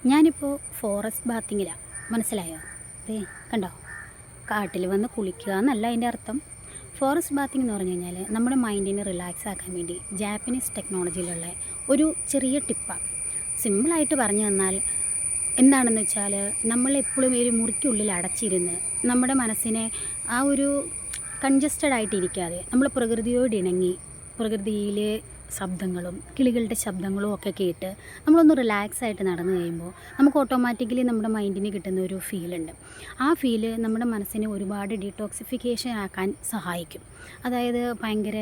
ഞാനിപ്പോൾ ഫോറസ്റ്റ് ബാത്തിങ്ങിലാണ്. മനസ്സിലായോ? ദേ കണ്ടോ, കാട്ടിൽ വന്ന് കുളിക്കുക എന്നല്ല അതിൻ്റെ അർത്ഥം. ഫോറസ്റ്റ് ബാത്തിങ് എന്ന് പറഞ്ഞു കഴിഞ്ഞാൽ നമ്മുടെ മൈൻഡിനെ റിലാക്സ് ആക്കാൻ വേണ്ടി ജാപ്പനീസ് ടെക്നോളജിയിലുള്ള ഒരു ചെറിയ ടിപ്പാണ്. സിമ്പിളായിട്ട് പറഞ്ഞു തന്നാൽ എന്താണെന്ന് വെച്ചാൽ, നമ്മളെപ്പോഴും ഒരു മുറിക്കുള്ളിൽ അടച്ചിരുന്ന് നമ്മുടെ മനസ്സിനെ ആ ഒരു കൺജസ്റ്റഡ് ആയിട്ടിരിക്കാതെ നമ്മൾ പ്രകൃതിയോട് ഇണങ്ങി പ്രകൃതിയിലെ ശബ്ദങ്ങളും കിളികളുടെ ശബ്ദങ്ങളും ഒക്കെ കേട്ട് നമ്മളൊന്ന് റിലാക്സ് ആയിട്ട് നടന്നു കഴിയുമ്പോൾ നമുക്ക് ഓട്ടോമാറ്റിക്കലി നമ്മുടെ മൈൻഡിന് കിട്ടുന്ന ഒരു ഫീലുണ്ട്. ആ ഫീല് നമ്മുടെ മനസ്സിനെ ഒരുപാട് ഡീടോക്സിഫിക്കേഷൻ ആക്കാൻ സഹായിക്കും. അതായത് ഭയങ്കര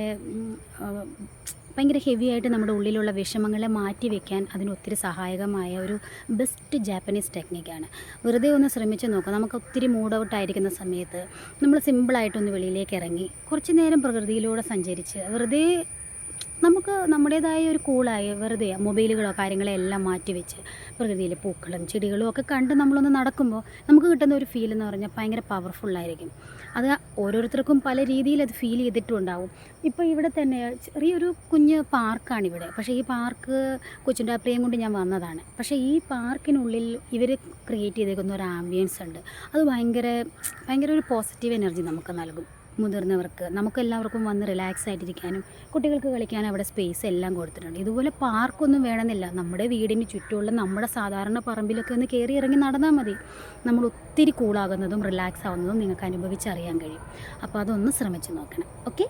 ഹെവി ആയിട്ട് നമ്മുടെ ഉള്ളിലുള്ള വിഷമങ്ങളെ മാറ്റി വയ്ക്കാൻ അതിന് ഒത്തിരി സഹായകമായ ഒരു ബെസ്റ്റ് ജാപ്പനീസ് ടെക്നിക്കാണ്. വെറുതെ ഒന്ന് ശ്രമിച്ച് നോക്കുക. നമുക്ക് ഒത്തിരി മൂഡ് ഔട്ട് ആയിരിക്കുന്ന സമയത്ത് നമ്മൾ സിമ്പിളായിട്ടൊന്ന് വെളിയിലേക്ക് ഇറങ്ങി കുറച്ച് നേരം പ്രകൃതിയിലൂടെ സഞ്ചരിച്ച് വെറുതെ നമുക്ക് നമ്മുടേതായ ഒരു കൂളായി വെറുതെ മൊബൈലുകളോ കാര്യങ്ങളോ എല്ലാം മാറ്റി വെച്ച് പ്രകൃതിയിലെ പൂക്കളും ചെടികളും ഒക്കെ കണ്ട് നമ്മളൊന്ന് നടക്കുമ്പോൾ നമുക്ക് കിട്ടുന്ന ഒരു ഫീൽ എന്ന് പറഞ്ഞാൽ ഭയങ്കര പവർഫുള്ളായിരിക്കും. അത് ഓരോരുത്തർക്കും പല രീതിയിൽ അത് ഫീൽ ചെയ്തിട്ടുണ്ടാവും. ഇപ്പോൾ ഇവിടെ തന്നെ ചെറിയൊരു കുഞ്ഞ് പാർക്കാണിവിടെ. പക്ഷേ ഈ പാർക്ക് കൊച്ചുണ്ടാപ്രിയം കൊണ്ട് ഞാൻ വന്നതാണ്. പക്ഷേ ഈ പാർക്കിനുള്ളിൽ ഇവർ ക്രിയേറ്റ് ചെയ്തേക്കുന്ന ഒരു ആംബിയൻസ് ഉണ്ട്. അത് ഭയങ്കര ഒരു പോസിറ്റീവ് എനർജി നമുക്ക് നൽകും. മുതിർന്നവർക്ക് നമുക്കെല്ലാവർക്കും വന്ന് റിലാക്സ് ആയിട്ടിരിക്കാനും കുട്ടികൾക്ക് കളിക്കാനും അവിടെ സ്പേസ് എല്ലാം കൊടുത്തിട്ടുണ്ട്. ഇതുപോലെ പാർക്കൊന്നും വേണമെന്നില്ല. നമ്മുടെ വീടിന് ചുറ്റുമുള്ള നമ്മുടെ സാധാരണ പറമ്പിലൊക്കെ ഒന്ന് കയറി ഇറങ്ങി നടന്നാൽ മതി. നമ്മൾ ഒത്തിരി കൂളാകുന്നതും റിലാക്സ് ആവുന്നതും നിങ്ങൾക്ക് അനുഭവിച്ചറിയാൻ കഴിയും. അപ്പോൾ അതൊന്ന് ശ്രമിച്ച് നോക്കണം. ഓക്കെ.